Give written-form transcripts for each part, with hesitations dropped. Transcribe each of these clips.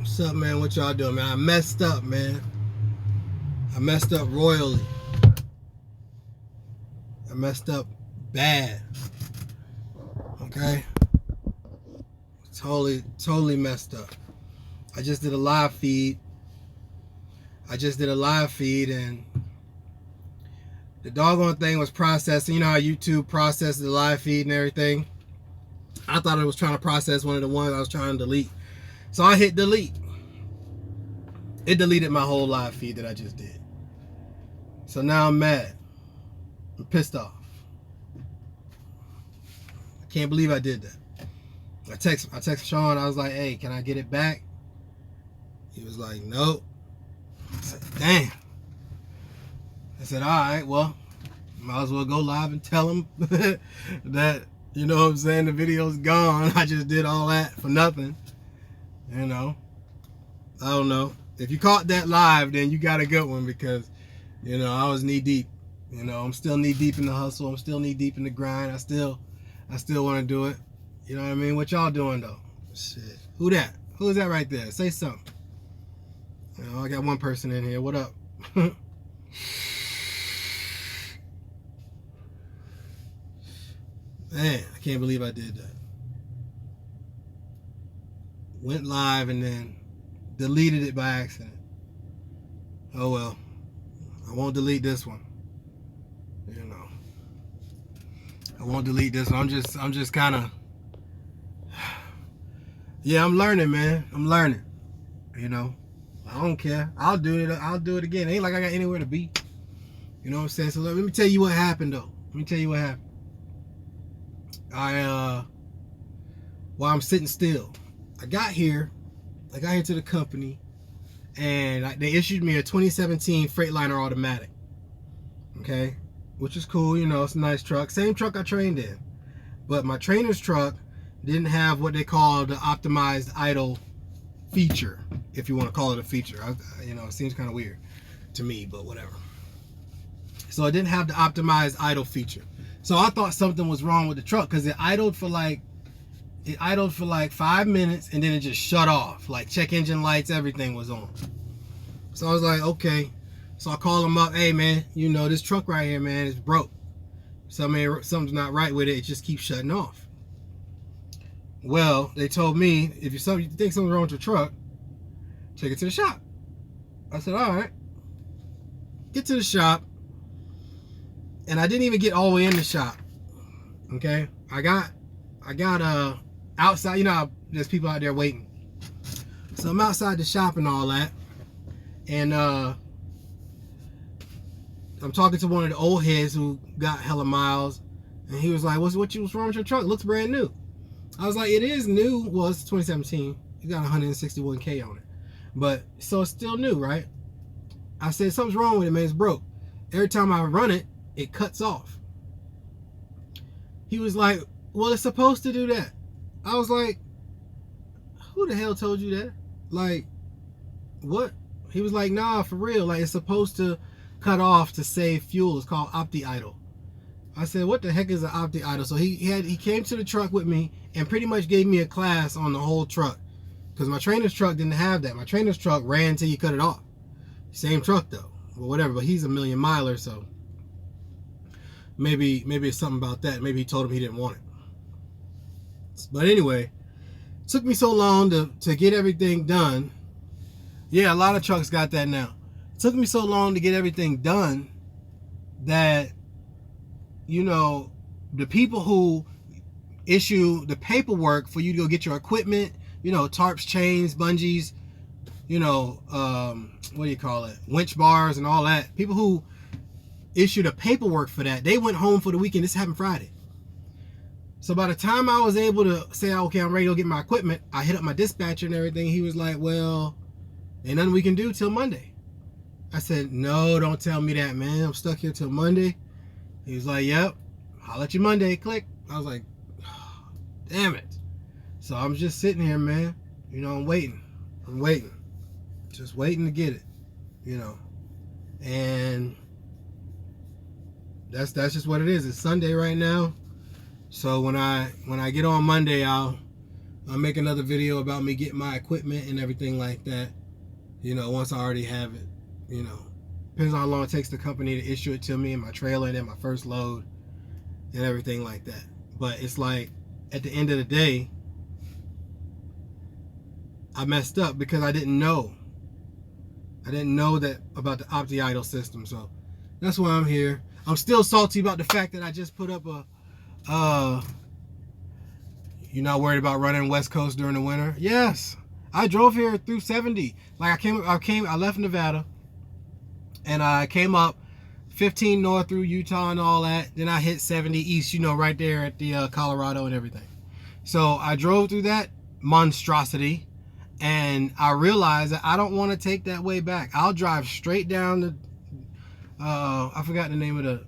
What's up, man? What y'all doing, man? I messed up, man. I messed up royally. I messed up bad. Okay? Totally messed up. I just did a live feed. And the doggone thing was processing. You know how YouTube processes the live feed and everything? I thought it was trying to process one of the ones I was trying to delete. So I hit delete. It deleted my whole live feed that I just did. So now I'm mad. I'm pissed off. I can't believe I did that. I text Sean. I was like, hey, can I get it back? He was like, nope. I said, damn. I said, all right, well, might as well go live and tell him that, you know what I'm saying, the video's gone. I just did all that for nothing. You know, I don't know. If you caught that live, then you got a good one because, you know, I was knee deep. You know, I'm still knee deep in the hustle. I'm still knee deep in the grind. I still want to do it. You know what I mean? What y'all doing though? Shit. Who that? Who is that right there? Say something. You know, I got one person in here. What up? Man, I can't believe I did that. Went live and then deleted it by accident. Oh well. I won't delete this one. You know. I won't delete this one. I'm just kind of. Yeah, I'm learning, man. I'm learning. You know. I don't care. I'll do it again. It ain't like I got anywhere to be. You know what I'm saying? So let me tell you what happened though. Let me tell you what happened. While I'm sitting still, I got here to the company, and they issued me a 2017 Freightliner automatic. Okay, which is cool. You know, it's a nice truck. Same truck I trained in, but my trainer's truck didn't have what they call the optimized idle feature, if you want to call it a feature. You know, it seems kind of weird to me, but whatever. So it didn't have the optimized idle feature. So I thought something was wrong with the truck because it idled for like 5 minutes and then it just shut off. Like check engine lights, everything was on. So I was like, okay. So I call them up, hey man, you know, this truck right here, man, is broke. So I mean, something's not right with it. It just keeps shutting off. Well, they told me, if you think something's wrong with your truck, take it to the shop. I said, all right. Get to the shop. And I didn't even get all the way in the shop. Okay? I got outside, you know how there's people out there waiting. So I'm outside the shop and all that. And I'm talking to one of the old heads who got hella miles. And he was like, what's wrong with your truck? It looks brand new. I was like, it is new. Well, it's 2017. You got 161K on it. But, so it's still new, right? I said, something's wrong with it, man. It's broke. Every time I run it, it cuts off. He was like, well, it's supposed to do that. I was like, who the hell told you that? Like, what? He was like, nah, for real. Like, it's supposed to cut off to save fuel. It's called opti-idle. I said, what the heck is an opti-idle? So he came to the truck with me and pretty much gave me a class on the whole truck. Because my trainer's truck didn't have that. My trainer's truck ran until you cut it off. Same truck though. Well, whatever. But he's a million miler, so maybe it's something about that. Maybe he told him he didn't want it. But anyway, it took me so long to get everything done. Yeah, a lot of trucks got that now. It took me so long to get everything done that, you know, the people who issue the paperwork for you to go get your equipment, you know, tarps, chains, bungees, you know, what do you call it? Winch bars and all that. People who issue the paperwork for that, they went home for the weekend. This happened Friday. So by the time I was able to say, okay, I'm ready to go get my equipment, I hit up my dispatcher and everything. He was like, well, ain't nothing we can do till Monday. I said, no, don't tell me that, man. I'm stuck here till Monday. He was like, yep, I'll let you Monday. Click. I was like, oh, damn it. So I'm just sitting here, man. You know, I'm waiting. Just waiting to get it, you know. And that's just what it is. It's Sunday right now. So when I get on Monday, I'll I'll make another video about me getting my equipment and everything like that. You know, once I already have it. You know, depends on how long it takes the company to issue it to me and my trailer and then my first load and everything like that. But it's like, at the end of the day, I messed up because I didn't know. I didn't know that about the OptiIdle system. So that's why I'm here. I'm still salty about the fact that I just put up a you're not worried about running West Coast during the winter? Yes. I drove here through 70. Like I left Nevada and I came up 15 north through Utah and all that. Then I hit 70 east, you know, right there at the Colorado and everything. So I drove through that monstrosity and I realized that I don't want to take that way back. I'll drive straight down the, I forgot the name of the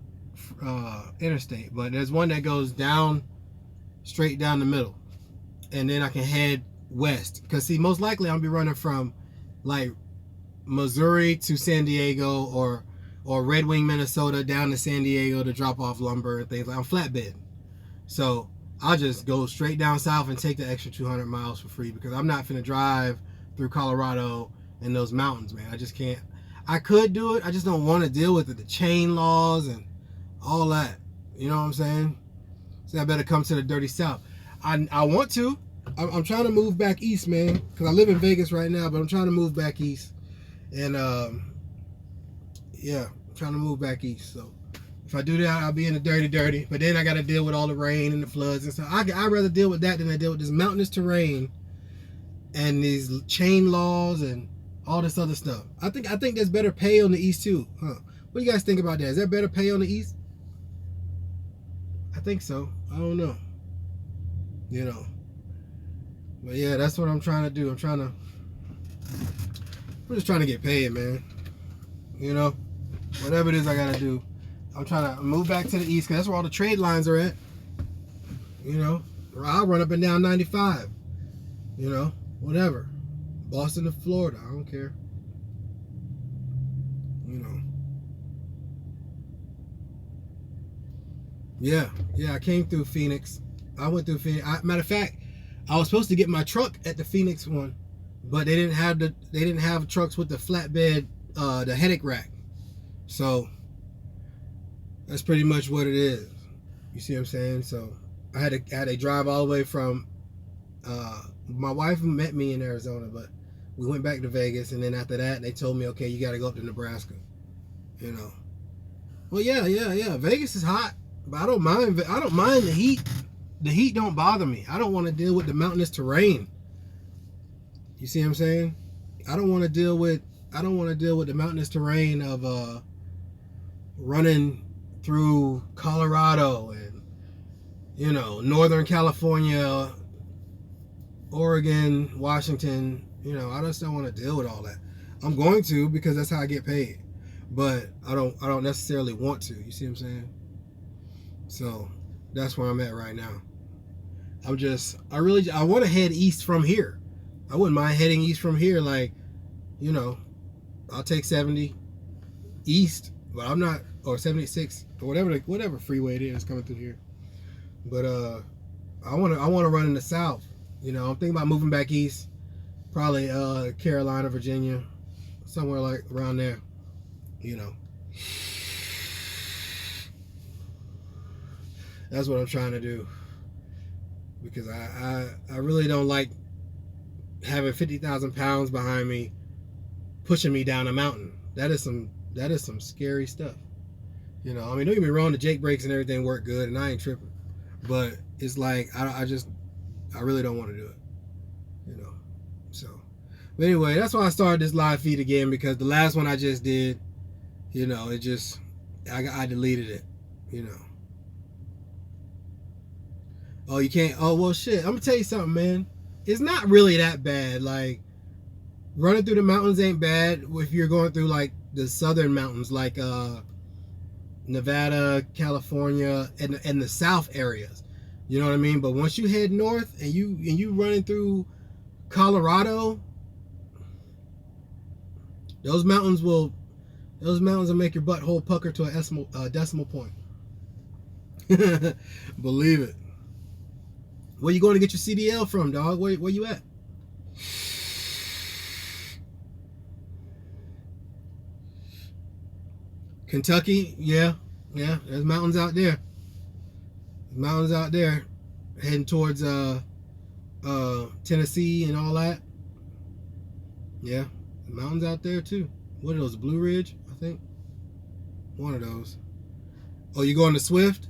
interstate, but there's one that goes down, straight down the middle. And then I can head west. Because see, most likely I'll be running from like Missouri to San Diego or Red Wing, Minnesota down to San Diego to drop off lumber and things like that. I'm flatbed. So I'll just go straight down south and take the extra 200 miles for free because I'm not finna drive through Colorado and those mountains, man. I just can't. I could do it. I just don't want to deal with it. The chain laws and all that. You know what I'm saying? So I better come to the dirty south. I want to. I'm trying to move back east, man, because I live in Vegas right now, but I'm trying to move back east. And yeah, I'm trying to move back east. So if I do that, I'll be in the dirty. But then I got to deal with all the rain and the floods and stuff. I'd rather deal with that than I deal with this mountainous terrain and these chain laws and all this other stuff. I think there's better pay on the east too, huh? What do you guys think about that? Is there better pay on the east? I think so. I don't know. You know. But yeah, that's what I'm trying to do. I'm just trying to get paid, man. You know, whatever it is I gotta do. I'm trying to move back to the east because that's where all the trade lines are at. You know, I'll run up and down 95. You know, whatever. Boston to Florida, I don't care. You know. Yeah, I came through Phoenix. I went through Phoenix. Matter of fact, I was supposed to get my truck at the Phoenix one, but they didn't have trucks with the flatbed, the headache rack. So that's pretty much what it is. You see what I'm saying? So I had to drive all the way from. My wife met me in Arizona, but we went back to Vegas, and then after that, they told me, okay, you got to go up to Nebraska. You know. Well, yeah. Vegas is hot, but I don't mind the heat. The heat don't bother me. I don't want to deal with the mountainous terrain. You see what I'm saying? I don't want to deal with the mountainous terrain of running through Colorado and, you know, Northern California, Oregon, Washington. You know, I just don't want to deal with all that. I'm going to because that's how I get paid. But I don't necessarily want to. You see what I'm saying? So that's where I'm at right now. I want to head east from here. I wouldn't mind heading east from here. Like, you know, I'll take 70 east, but I'm not, or 76 or whatever freeway it is coming through here. But I want to run in the south. You know, I'm thinking about moving back east, probably Carolina, Virginia, somewhere like around there. You know, that's what I'm trying to do. Because I really don't like having 50,000 pounds behind me pushing me down a mountain. That is some scary stuff. You know, I mean, don't get me wrong, the Jake brakes and everything work good and I ain't tripping. But it's like I really don't want to do it. You know. So but anyway, that's why I started this live feed again, because the last one I just did, you know, I deleted it, you know. Oh, you can't. Oh, well, shit. I'm going to tell you something, man. It's not really that bad. Like, running through the mountains ain't bad if you're going through, like, the southern mountains, like Nevada, California, and the south areas. You know what I mean? But once you head north and you running through Colorado, those mountains will make your butthole pucker to a decimal point. Believe it. Where you going to get your CDL from, dog? Where you at? Kentucky, yeah. There's mountains out there. Mountains out there, heading towards Tennessee and all that. Yeah, mountains out there too. What are those? Blue Ridge, I think. One of those. Oh, you going to Swift?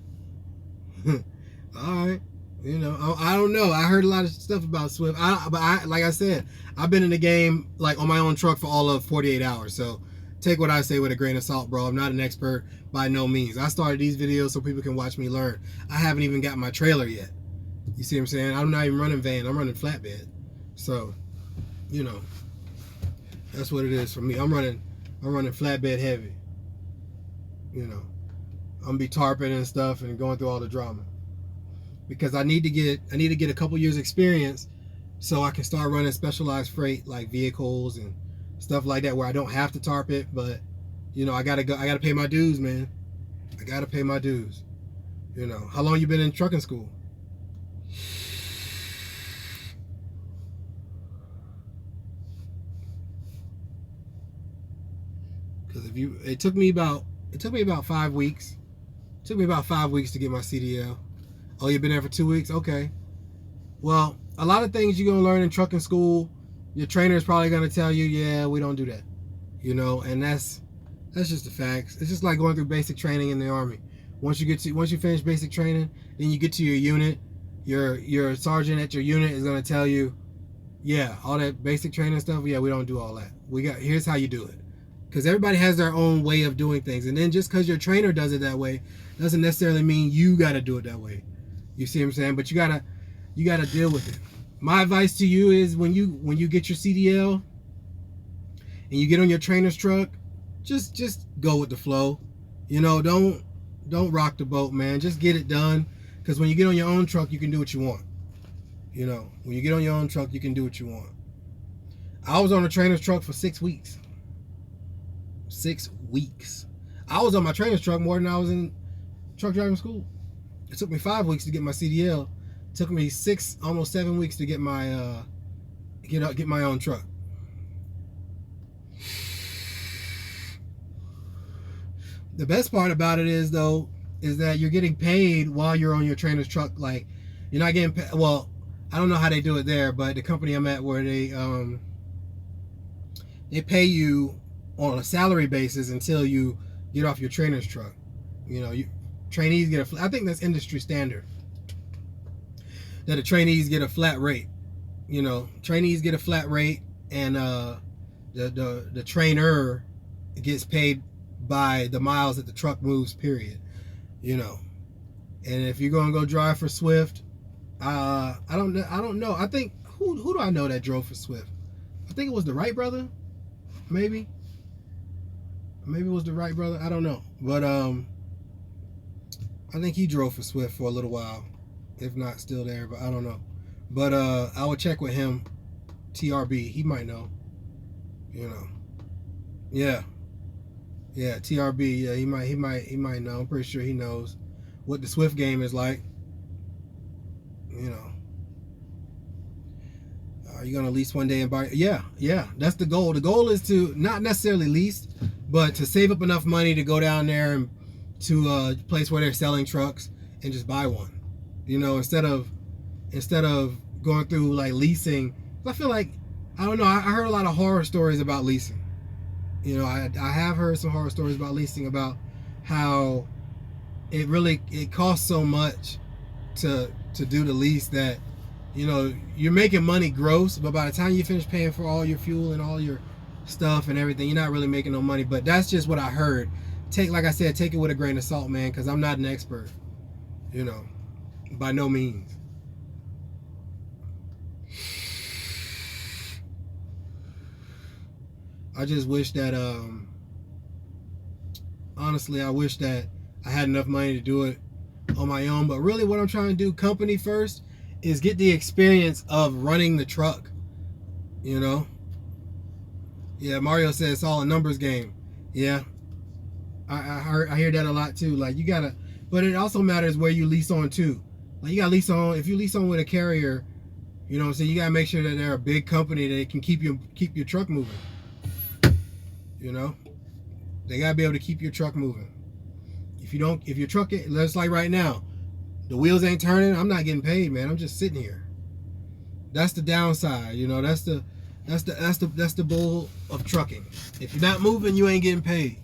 All right. You know, I don't know. I heard a lot of stuff about Swift. But like I said, I've been in the game like on my own truck for all of 48 hours. So take what I say with a grain of salt, bro. I'm not an expert by no means. I started these videos so people can watch me learn. I haven't even got my trailer yet. You see what I'm saying? I'm not even running van. I'm running flatbed. So, you know, that's what it is for me. I'm running flatbed heavy. You know, I'm gonna be tarping and stuff and going through all the drama. Because I need to get a couple years experience so I can start running specialized freight like vehicles and stuff like that where I don't have to tarp it, but you know, I gotta pay my dues, man. I gotta pay my dues. You know, how long you been in trucking school? Because it took me about 5 weeks. It took me about 5 weeks to get my CDL. Oh, you've been there for 2 weeks? Okay. Well, a lot of things you're going to learn in trucking school, your trainer is probably going to tell you, yeah, we don't do that. You know, and that's just the facts. It's just like going through basic training in the Army. Once you finish basic training, then you get to your unit, your sergeant at your unit is going to tell you, yeah, all that basic training stuff, yeah, we don't do all that. Here's how you do it. Because everybody has their own way of doing things. And then just because your trainer does it that way doesn't necessarily mean you got to do it that way. You see what I'm saying? But you gotta deal with it. My advice to you is when you get your CDL and you get on your trainer's truck, just go with the flow. You know, don't rock the boat, man. Just get it done. Because when you get on your own truck, you can do what you want. You know, when you get on your own truck, you can do what you want. I was on a trainer's truck for 6 weeks. 6 weeks. I was on my trainer's truck more than I was in truck driving school. It took me 5 weeks to get my CDL. It took me 6, almost 7 weeks to get my get my own truck. The best part about it is that you're getting paid while you're on your trainer's truck. Like, you're not getting paid. Well, I don't know how they do it there, but the company I'm at, where they pay you on a salary basis until you get off your trainer's truck. You know, trainees get I think that's industry standard, that the trainees get a flat rate. You know, trainees get a flat rate, and the trainer gets paid by the miles that the truck moves, period. You know, and if you're gonna go drive for Swift, I don't know. I think who do I know that drove for Swift? I think it was the Wright brother, maybe it was the Wright brother. I don't know, but I think he drove for Swift for a little while, if not still there, but I don't know. But I would check with him, TRB. He might know. You know, yeah, TRB. Yeah, he might know. I'm pretty sure he knows what the Swift game is like. You know, are you gonna lease one day and buy? Yeah, that's the goal. The goal is to not necessarily lease, but to save up enough money to go down there and to a place where they're selling trucks and just buy one. You know, instead of going through like leasing. I feel like, I don't know, I heard a lot of horror stories about leasing. You know, I have heard some horror stories about leasing, about how it costs so much to do the lease that, you know, you're making money gross, but by the time you finish paying for all your fuel and all your stuff and everything, you're not really making no money. But that's just what I heard. Like I said, take it with a grain of salt, man, because I'm not an expert, you know, by no means. I just wish that, honestly, I wish that I had enough money to do it on my own. But really what I'm trying to do, company first, is get the experience of running the truck, you know? Yeah, Mario says it's all a numbers game. Yeah, I hear that a lot too. Like, you gotta, but it also matters where you lease on to. Like, you got to lease on. If you lease on with a carrier, you know what I'm saying, you got to make sure that they're a big company that can keep your truck moving. You know, they got to be able to keep your truck moving. If your truck, let's like right now, the wheels ain't turning, I'm not getting paid, man. I'm just sitting here. That's the downside, you know. That's the bull of trucking. If you're not moving, you ain't getting paid.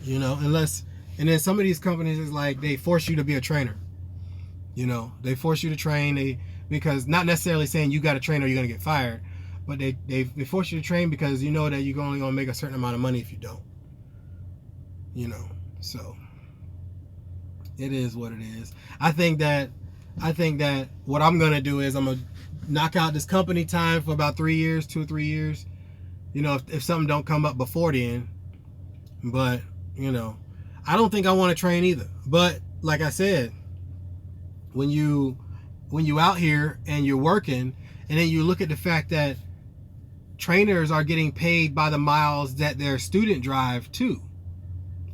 You know, and then some of these companies is like they force you to be a trainer. You know, they force you to train. Because not necessarily saying you got to train or you're gonna get fired, but they force you to train because you know that you're only gonna make a certain amount of money if you don't. You know, so it is what it is. I think that what I'm gonna do is I'm gonna knock out this company time for about 3 years, 2 or 3 years. You know, if something don't come up before then. But, you know, I don't think I want to train either. But like I said, when you out here and you're working, and then you look at the fact that trainers are getting paid by the miles that their student drive too,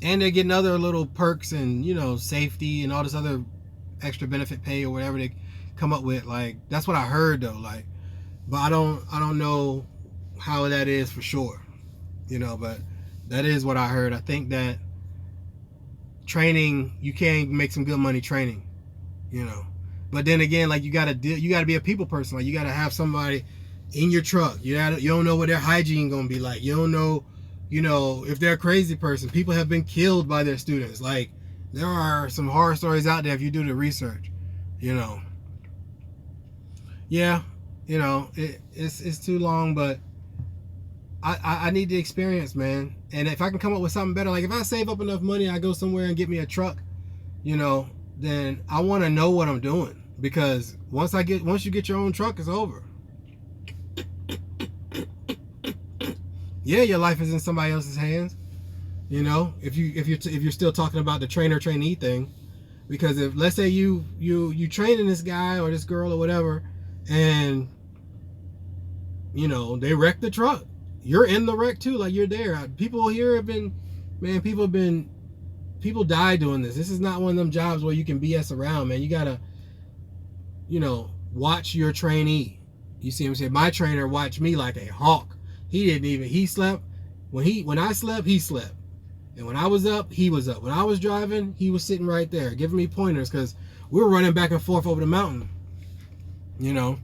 and they're getting other little perks and, you know, safety and all this other extra benefit pay or whatever they come up with. Like, that's what I heard though. Like, but I don't know how that is for sure, you know, but that is what I heard. I think that training, you can make some good money training, you know. But then again, like, you gotta be a people person. Like, you gotta have somebody in your truck. You don't know what their hygiene gonna be like. You don't know, you know, if they're a crazy person. People have been killed by their students. Like, there are some horror stories out there if you do the research, you know. Yeah, you know, it's too long, but I need the experience, man. And if I can come up with something better, like if I save up enough money, I go somewhere and get me a truck, you know, then I want to know what I'm doing. Because once you get your own truck, it's over. Yeah, your life is in somebody else's hands. You know, if you're still talking about the trainer-trainee thing, because if, let's say you training this guy or this girl or whatever, and you know they wreck the truck, you're in the wreck too. Like, you're there. People here have been, man. People die doing this. This is not one of them jobs where you can BS around, man. You gotta, you know, watch your trainee. You see what I'm saying? My trainer watched me like a hawk. He slept. When I slept, he slept. And when I was up, he was up. When I was driving, he was sitting right there giving me pointers because we were running back and forth over the mountain. You know?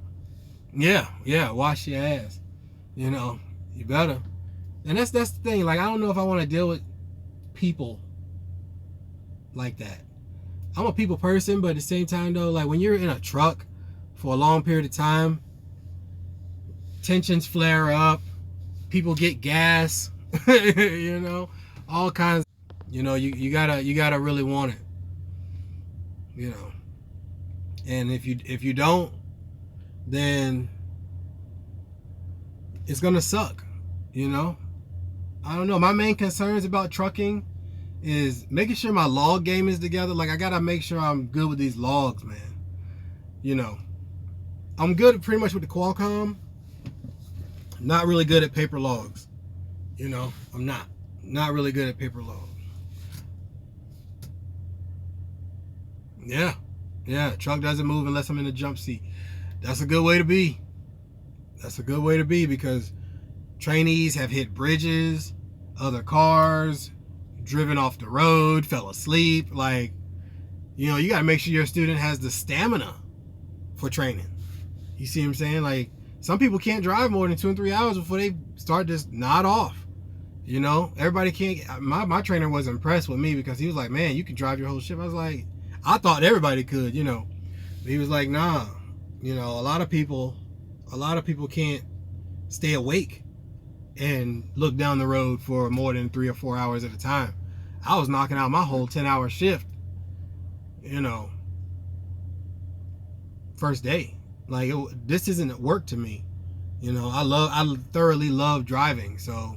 Yeah, wash your ass. You know, you better. And that's the thing. Like, I don't know if I want to deal with people like that. I'm a people person, but at the same time though, like when you're in a truck for a long period of time, tensions flare up, people get gas, you know, all kinds. You know, you gotta really want it, you know. And if you don't, then it's gonna suck, you know. I don't know. My main concerns about trucking is making sure my log game is together. Like, I gotta make sure I'm good with these logs, man. You know, I'm good pretty much with the Qualcomm. Not really good at paper logs. You know, I'm not really good at paper logs. Yeah, truck doesn't move unless I'm in the jump seat. That's a good way to be. That's a good way to be, because trainees have hit bridges, other cars, driven off the road, fell asleep. Like, you know, you got to make sure your student has the stamina for training. You see what I'm saying? Like, some people can't drive more than 2 and 3 hours before they start just nod off. You know, everybody can't. My trainer was impressed with me because he was like, man, you can drive your whole shift. I was like, I thought everybody could, you know. But he was like, nah, you know, a lot of people can't stay awake and look down the road for more than 3 or 4 hours at a time. I was knocking out my whole 10-hour shift, you know, first day. Like, this isn't work to me. You know, I thoroughly love driving. So,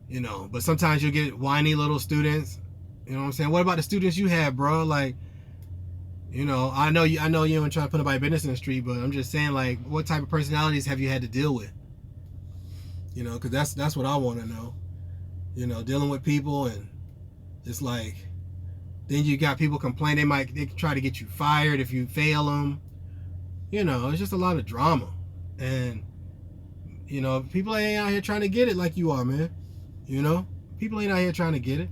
you know, but sometimes you get whiny little students. You know what I'm saying? What about the students you have, bro? Like, you know, I know you ain't trying to put nobody business in the street, but I'm just saying, like, what type of personalities have you had to deal with? You know, because that's what I want to know. You know, dealing with people, and it's like, Then you got people complain they try to get you fired if you fail them. You know, it's just a lot of drama. And, you know, people ain't out here trying to get it like you are, man. You know? People ain't out here trying to get it.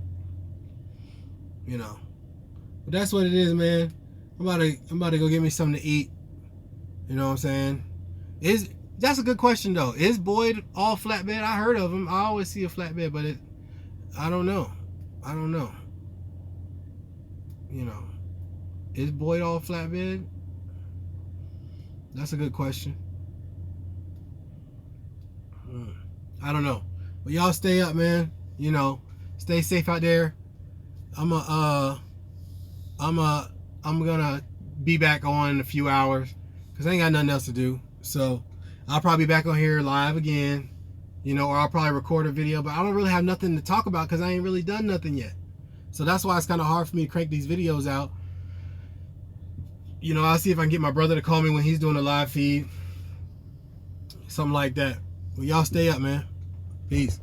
You know. But that's what it is, man. I'm about to go get me something to eat. You know what I'm saying? That's a good question though. Is Boyd all flatbed? I heard of him. I always see a flatbed, but I don't know. I don't know. You know, is Boyd all flatbed? That's a good question. I don't know. But y'all stay up, man. You know, stay safe out there. I'm gonna be back on in a few hours because I ain't got nothing else to do. So I'll probably be back on here live again, you know, or I'll probably record a video, but I don't really have nothing to talk about because I ain't really done nothing yet. So that's why it's kind of hard for me to crank these videos out. You know, I'll see if I can get my brother to call me when he's doing a live feed. Something like that. Well, y'all stay up, man. Peace.